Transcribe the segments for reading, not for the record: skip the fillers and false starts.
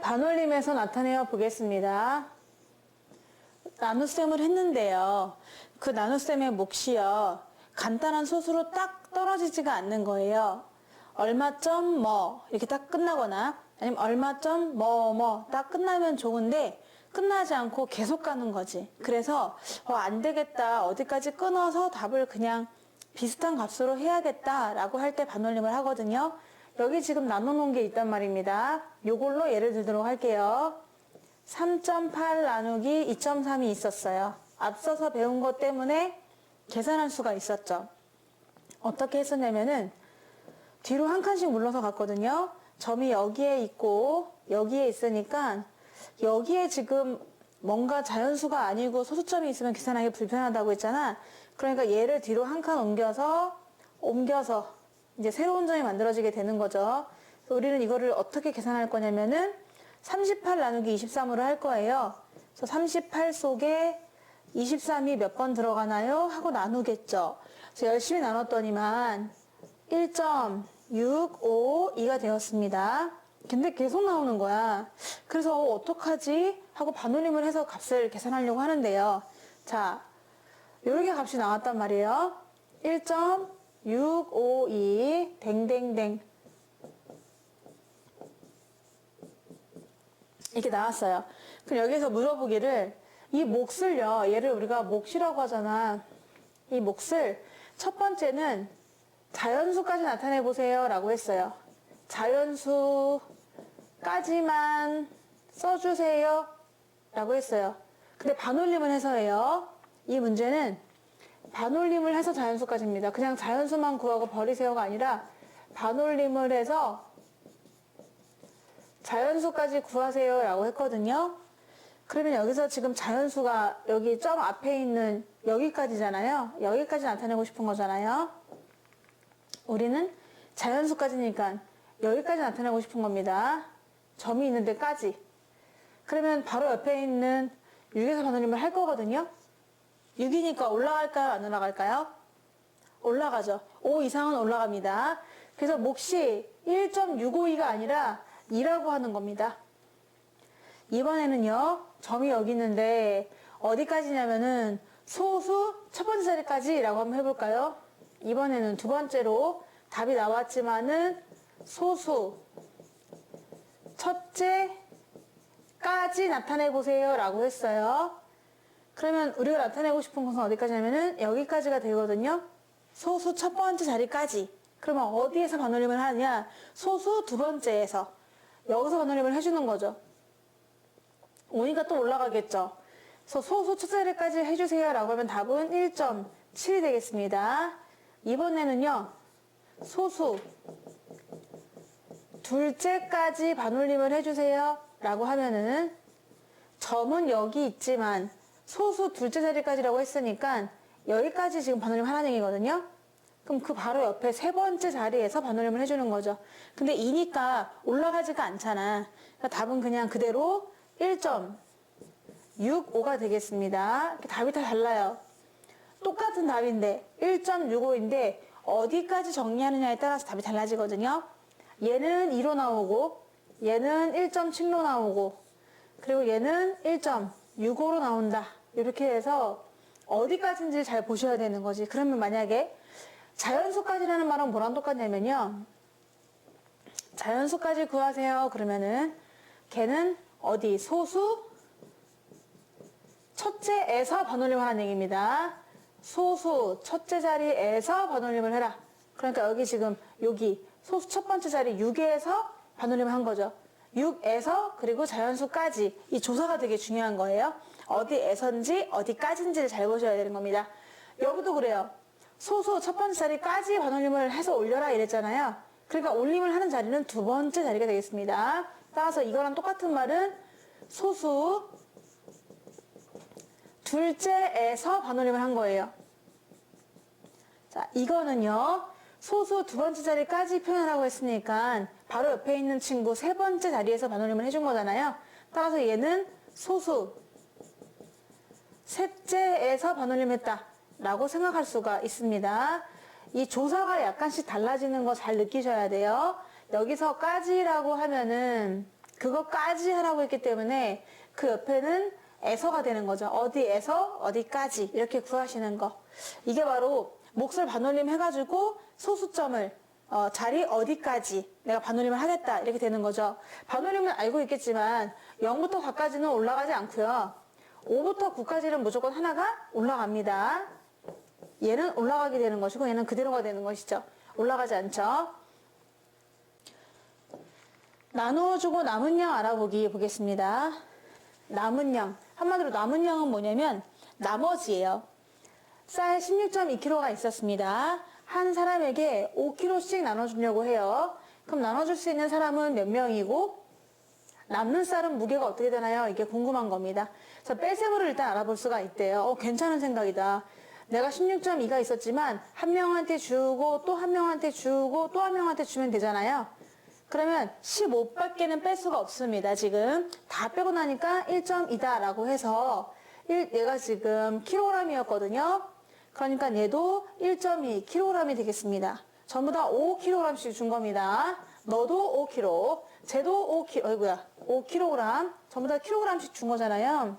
반올림에서 나타내어 보겠습니다. 나눗셈을 했는데요. 그 나눗셈의 몫이요. 간단한 소수로 딱 떨어지지가 않는 거예요. 얼마점 뭐 이렇게 딱 끝나거나 아니면 얼마점 뭐 딱 끝나면 좋은데 끝나지 않고 계속 가는 거지. 그래서 안 되겠다. 어디까지 끊어서 답을 그냥 비슷한 값으로 해야겠다라고 할 때 반올림을 하거든요. 여기 지금 나눠놓은 게 있단 말입니다. 요걸로 예를 들도록 할게요. 3.8 나누기 2.3이 있었어요. 앞서서 배운 것 때문에 계산할 수가 있었죠. 어떻게 했었냐면은 뒤로 한 칸씩 물러서 갔거든요. 점이 여기에 있고 여기에 있으니까 여기에 지금 뭔가 자연수가 아니고 소수점이 있으면 계산하기 불편하다고 했잖아. 그러니까 얘를 뒤로 한 칸 옮겨서 이제 새로운 점이 만들어지게 되는 거죠. 그래서 우리는 이거를 어떻게 계산할 거냐면은 38 나누기 23으로 할 거예요. 그래서 38 속에 23이 몇 번 들어가나요? 하고 나누겠죠. 그래서 열심히 나눴더니만 1.652가 되었습니다. 근데 계속 나오는 거야. 그래서 어떡하지? 하고 반올림을 해서 값을 계산하려고 하는데요. 자, 요렇게 값이 나왔단 말이에요. 1.652 댕댕댕 이렇게 나왔어요. 그럼 여기서 물어보기를 이 몫을요. 얘를 우리가 몫이라고 하잖아. 이 몫을 첫 번째는 자연수까지 나타내 보세요 라고 했어요. 자연수까지만 써주세요 라고 했어요. 근데 반올림을 해서 해요. 이 문제는 반올림을 해서 자연수까지입니다. 그냥 자연수만 구하고 버리세요가 아니라 반올림을 해서 자연수까지 구하세요 라고 했거든요. 그러면 여기서 지금 자연수가 여기 점 앞에 있는 여기까지잖아요. 여기까지 나타내고 싶은 거잖아요. 우리는 자연수까지니까 여기까지 나타내고 싶은 겁니다. 점이 있는 데까지. 그러면 바로 옆에 있는 6에서 반올림을 할 거거든요. 6이니까 올라갈까요? 안 올라갈까요? 올라가죠. 5 이상은 올라갑니다. 그래서 몫이 1.652가 아니라 2라고 하는 겁니다. 이번에는요. 점이 여기 있는데 어디까지냐면은 소수 첫 번째 자리까지 라고 한번 해볼까요? 이번에는 두 번째로 답이 나왔지만은 소수 첫째까지 나타내보세요 라고 했어요. 그러면 우리가 나타내고 싶은 것은 어디까지냐면은 여기까지가 되거든요. 소수 첫 번째 자리까지. 그러면 어디에서 반올림을 하느냐? 소수 두 번째에서. 여기서 반올림을 해주는 거죠. 오니까 또 올라가겠죠. 그래서 소수 첫 자리까지 해주세요 라고 하면 답은 1.7이 되겠습니다. 이번에는요. 소수 둘째까지 반올림을 해주세요 라고 하면은 점은 여기 있지만 소수 둘째 자리까지라고 했으니까 여기까지 지금 반올림 하라는 얘기거든요. 그럼 그 바로 옆에 세 번째 자리에서 반올림을 해주는 거죠. 근데 2니까 올라가지가 않잖아. 그러니까 답은 그냥 그대로 1.65가 되겠습니다. 답이 다 달라요. 똑같은 답인데 1.65인데 어디까지 정리하느냐에 따라서 답이 달라지거든요. 얘는 2로 나오고 얘는 1.7로 나오고 그리고 얘는 1.65로 나온다. 이렇게 해서 어디까지인지 잘 보셔야 되는 거지. 그러면 만약에 자연수까지라는 말은 뭐랑 똑같냐면요. 자연수까지 구하세요. 그러면은 걔는 어디 소수 첫째에서 반올림을 하는 얘기입니다. 소수 첫째 자리에서 반올림을 해라. 그러니까 여기 지금 여기 소수 첫 번째 자리 6에서 반올림을 한 거죠. 6에서 그리고 자연수까지 이 조사가 되게 중요한 거예요. 어디에선지 어디까지인지를 잘 보셔야 되는 겁니다. 여기도 그래요. 소수 첫 번째 자리까지 반올림을 해서 올려라 이랬잖아요. 그러니까 올림을 하는 자리는 두 번째 자리가 되겠습니다. 따라서 이거랑 똑같은 말은 소수 둘째에서 반올림을 한 거예요. 자, 이거는요. 소수 두 번째 자리까지 표현하라고 했으니까 바로 옆에 있는 친구 세 번째 자리에서 반올림을 해준 거잖아요. 따라서 얘는 소수 셋째에서 반올림했다 라고 생각할 수가 있습니다. 이 조사가 약간씩 달라지는 거 잘 느끼셔야 돼요. 여기서까지라고 하면은 그거까지 하라고 했기 때문에 그 옆에는 에서가 되는 거죠. 어디에서 어디까지 이렇게 구하시는 거. 이게 바로 몫을 반올림 해가지고 소수점을 자리 어디까지 내가 반올림을 하겠다 이렇게 되는 거죠. 반올림은 알고 있겠지만 0부터 4까지는 올라가지 않고요. 5부터 9까지는 무조건 하나가 올라갑니다. 얘는 올라가게 되는 것이고 얘는 그대로가 되는 것이죠. 올라가지 않죠. 나누어주고 남은 양 알아보기 보겠습니다. 남은 양. 한마디로 남은 양은 뭐냐면 나머지예요. 쌀 16.2kg가 있었습니다. 한 사람에게 5kg씩 나눠주려고 해요. 그럼 나눠줄 수 있는 사람은 몇 명이고 남는 쌀은 무게가 어떻게 되나요? 이게 궁금한 겁니다. 그래서 뺄셈으로 일단 알아볼 수가 있대요. 괜찮은 생각이다. 내가 16.2가 있었지만 한 명한테 주고 또 한 명한테 주고 또 한 명한테 주면 되잖아요. 그러면 15밖에는 뺄 수가 없습니다. 지금 다 빼고 나니까 1.2다 라고 해서 얘가 지금 kg이었거든요. 그러니까 얘도 1.2kg이 되겠습니다. 전부 다 5kg씩 준 겁니다. 너도 5kg, 쟤도 5kg, 어이구야, 5kg, 전부 다 kg씩 준 거잖아요.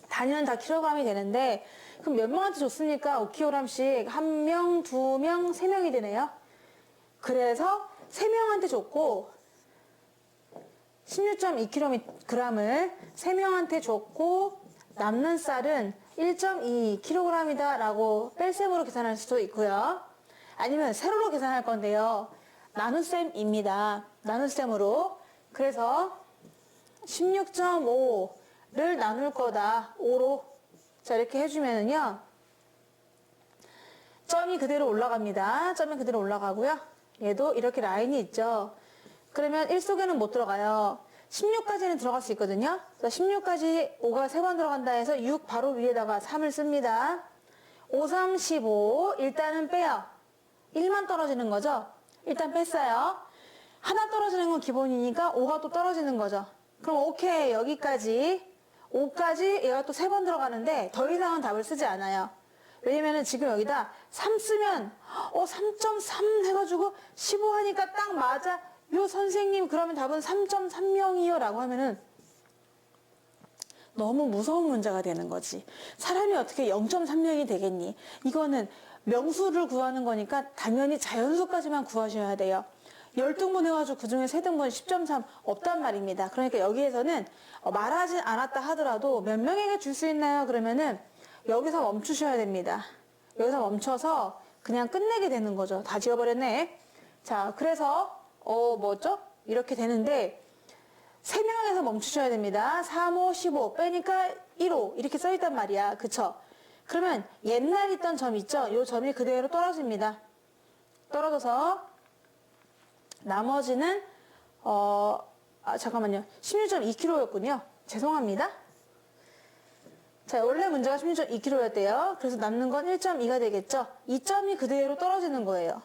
단위는 다 kg이 되는데 그럼 몇 명한테 줬습니까? 5kg씩 한 명, 두 명, 세 명이 되네요. 그래서 3명한테 줬고 16.2kg을 3명한테 줬고 남는 쌀은 1.2kg이다 라고 뺄셈으로 계산할 수도 있고요. 아니면 세로로 계산할 건데요. 나눗셈입니다. 나눗셈으로. 그래서 16.5를 나눌 거다. 5로. 자, 이렇게 해주면은요. 점이 그대로 올라갑니다. 점이 그대로 올라가고요. 얘도 이렇게 라인이 있죠. 그러면 1 속에는 못 들어가요. 16까지는 들어갈 수 있거든요. 16까지 5가 3번 들어간다 해서 6 바로 위에다가 3을 씁니다. 5, 3, 15. 일단은 빼요. 1만 떨어지는 거죠. 일단 뺐어요. 하나 떨어지는 건 기본이니까 5가 또 떨어지는 거죠. 그럼 오케이 여기까지 5까지 얘가 또 3번 들어가는데 더 이상은 답을 쓰지 않아요. 왜냐면은 지금 여기다 3 쓰면 3.3 해가지고 15 하니까 딱 맞아. 요 선생님 그러면 답은 3.3명이요 라고 하면은 너무 무서운 문제가 되는 거지. 사람이 어떻게 0.3명이 되겠니? 이거는 명수를 구하는 거니까 당연히 자연수까지만 구하셔야 돼요. 10등분 해가지고 그중에 3등분 10.3 없단 말입니다. 그러니까 여기에서는 말하지 않았다 하더라도 몇 명에게 줄 수 있나요? 그러면은 여기서 멈추셔야 됩니다. 여기서 멈춰서 그냥 끝내게 되는 거죠. 다 지워버렸네. 자, 그래서 뭐죠? 이렇게 되는데 3명에서 멈추셔야 됩니다. 3, 5, 15 빼니까 1호 이렇게 써있단 말이야. 그쵸? 그러면 옛날 있던 점 있죠? 이 점이 그대로 떨어집니다. 떨어져서 나머지는 잠깐만요. 16.2kg였군요. 죄송합니다. 자, 원래 문제가 16.2kg였대요. 그래서 남는 건 1.2가 되겠죠? 2점이 그대로 떨어지는 거예요.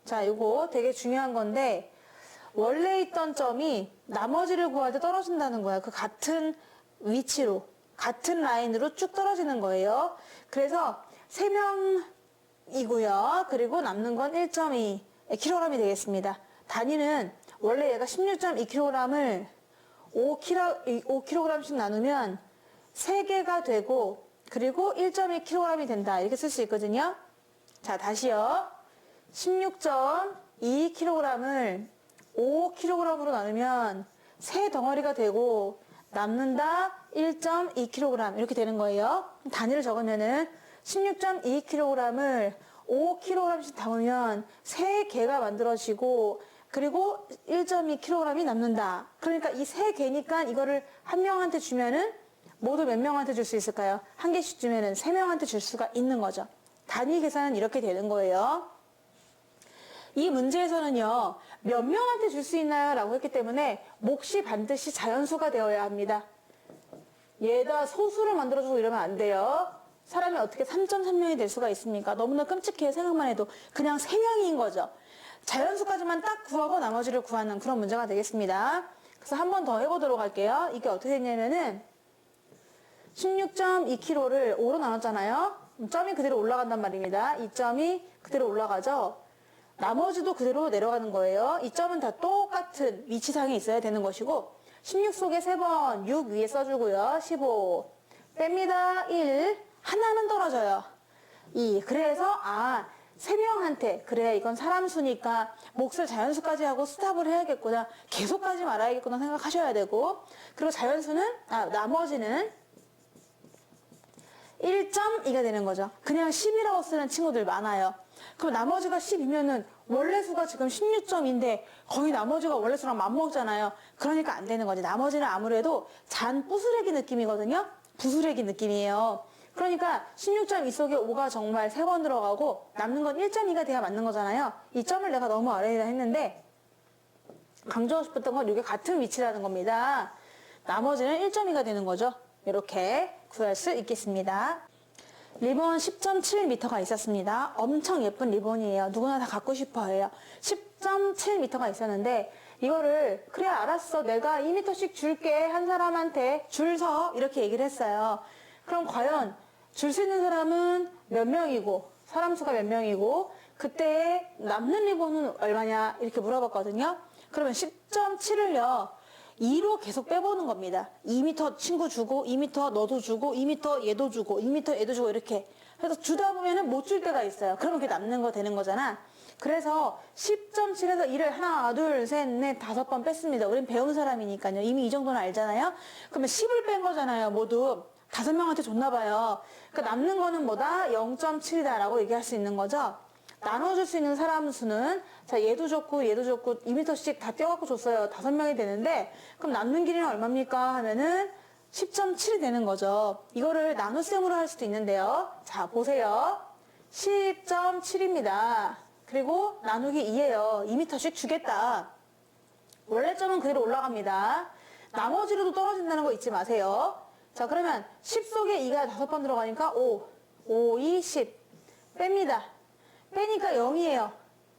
자, 이거 되게 중요한 건데 원래 있던 점이 나머지를 구할 때 떨어진다는 거야. 그 같은 위치로, 같은 라인으로 쭉 떨어지는 거예요. 그래서 3명이고요. 그리고 남는 건 1.2kg이 되겠습니다. 단위는 원래 얘가 16.2kg을 5kg씩 나누면 3개가 되고 그리고 1.2kg이 된다. 이렇게 쓸 수 있거든요. 자, 다시요. 16.2kg을 5kg으로 나누면 3덩어리가 되고 남는다 1.2kg 이렇게 되는 거예요. 단위를 적으면은 16.2kg을 5kg씩 담으면 3개가 만들어지고 그리고 1.2kg이 남는다. 그러니까 이 3개니까 이거를 한 명한테 주면은 모두 몇 명한테 줄 수 있을까요? 한 개씩 주면은 3명한테 줄 수가 있는 거죠. 단위 계산은 이렇게 되는 거예요. 이 문제에서는요, 몇 명한테 줄 수 있나요? 라고 했기 때문에 몫이 반드시 자연수가 되어야 합니다. 얘다 소수를 만들어주고 이러면 안 돼요. 사람이 어떻게 3.3명이 될 수가 있습니까? 너무나 끔찍해 생각만 해도 그냥 3명인 거죠. 자연수까지만 딱 구하고 나머지를 구하는 그런 문제가 되겠습니다. 그래서 한 번 더 해보도록 할게요. 이게 어떻게 됐냐면은 16.2kg를 5로 나눴잖아요. 점이 그대로 올라간단 말입니다. 이 점이 그대로 올라가죠. 나머지도 그대로 내려가는 거예요. 이 점은 다 똑같은 위치상에 있어야 되는 것이고 16 속에 3번 6 위에 써주고요. 15 뺍니다. 1 하나는 떨어져요. 2 그래서 3명한테 그래 이건 사람 수니까 몫을 자연수까지 하고 스탑을 해야겠구나 계속 가지 말아야겠구나 생각하셔야 되고 그리고 자연수는 나머지는 1.2가 되는 거죠. 그냥 10이라고 쓰는 친구들 많아요. 그럼 나머지가 10이면은 원래 수가 지금 16점인데 거의 나머지가 원래 수랑 맞먹잖아요. 그러니까 안 되는 거지. 나머지는 아무래도 잔 부스레기 느낌이거든요. 부스레기 느낌이에요. 그러니까 16.2 속에 5가 정말 3번 들어가고 남는 건 1.2가 돼야 맞는 거잖아요. 이 점을 내가 너무 아래에다 했는데 강조하고 싶었던 건 이게 같은 위치라는 겁니다. 나머지는 1.2가 되는 거죠. 이렇게 구할 수 있겠습니다. 리본 10.7m가 있었습니다. 엄청 예쁜 리본이에요. 누구나 다 갖고 싶어 해요. 10.7m가 있었는데 이거를 그래 알았어 내가 2m씩 줄게 한 사람한테 줄 서 이렇게 얘기를 했어요. 그럼 과연 줄 수 있는 사람은 몇 명이고 사람 수가 몇 명이고 그때 남는 리본은 얼마냐 이렇게 물어봤거든요. 그러면 10.7을요 2로 계속 빼보는 겁니다. 2m 친구 주고 2m 너도 주고 2m 얘도 주고 2m 얘도 주고 이렇게 그래서 주다 보면은 못 줄 때가 있어요. 그러면 그게 남는 거 되는 거잖아. 그래서 10.7에서 2를 하나 둘 셋 넷 5번 뺐습니다. 우린 배운 사람이니까요. 이미 이 정도는 알잖아요. 그러면 10을 뺀 거잖아요. 모두 5명한테 줬나 봐요. 그러니까 남는 거는 뭐다? 0.7이다 라고 얘기할 수 있는 거죠. 나눠줄 수 있는 사람 수는 자 얘도 줬고 얘도 줬고 2m씩 다 떼어갖고 줬어요. 5명이 되는데 그럼 남는 길이는 얼마입니까? 하면은 10.7이 되는 거죠. 이거를 나눗셈으로 할 수도 있는데요. 자 보세요. 10.7입니다. 그리고 나누기 2예요. 2m씩 주겠다. 원래 점은 그대로 올라갑니다. 나머지로도 떨어진다는 거 잊지 마세요. 자 그러면 10 속에 2가 5번 들어가니까 5, 2, 10 뺍니다. 빼니까 0이에요.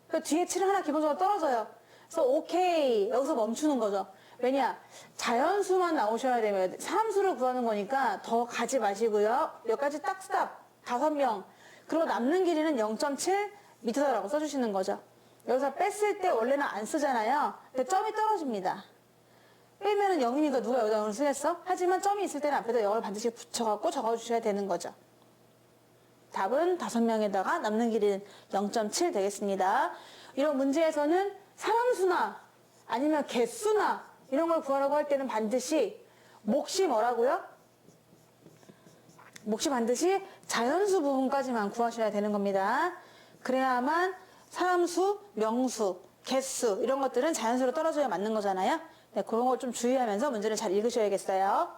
그 뒤에 7은 하나 기본적으로 떨어져요. 그래서 오케이 여기서 멈추는 거죠. 왜냐 자연수만 나오셔야 되면 사람수를 구하는 거니까 더 가지 마시고요. 몇 가지 딱 스탑 5명 그리고 남는 길이는 0.7m라고 써주시는 거죠. 여기서 뺐을 때 원래는 안 쓰잖아요. 근데 점이 떨어집니다. 빼면은 0이니까 누가 여기다 0을 쓰겠어? 하지만 점이 있을 때는 앞에다 0을 반드시 붙여갖고 적어주셔야 되는 거죠. 답은 5명에다가 남는 길이는 0.7 되겠습니다. 이런 문제에서는 사람 수나 아니면 개수나 이런 걸 구하라고 할 때는 반드시 몫이 뭐라고요? 몫이 반드시 자연수 부분까지만 구하셔야 되는 겁니다. 그래야만 사람수, 명수, 개수 이런 것들은 자연수로 떨어져야 맞는 거잖아요. 네, 그런 걸 좀 주의하면서 문제를 잘 읽으셔야겠어요.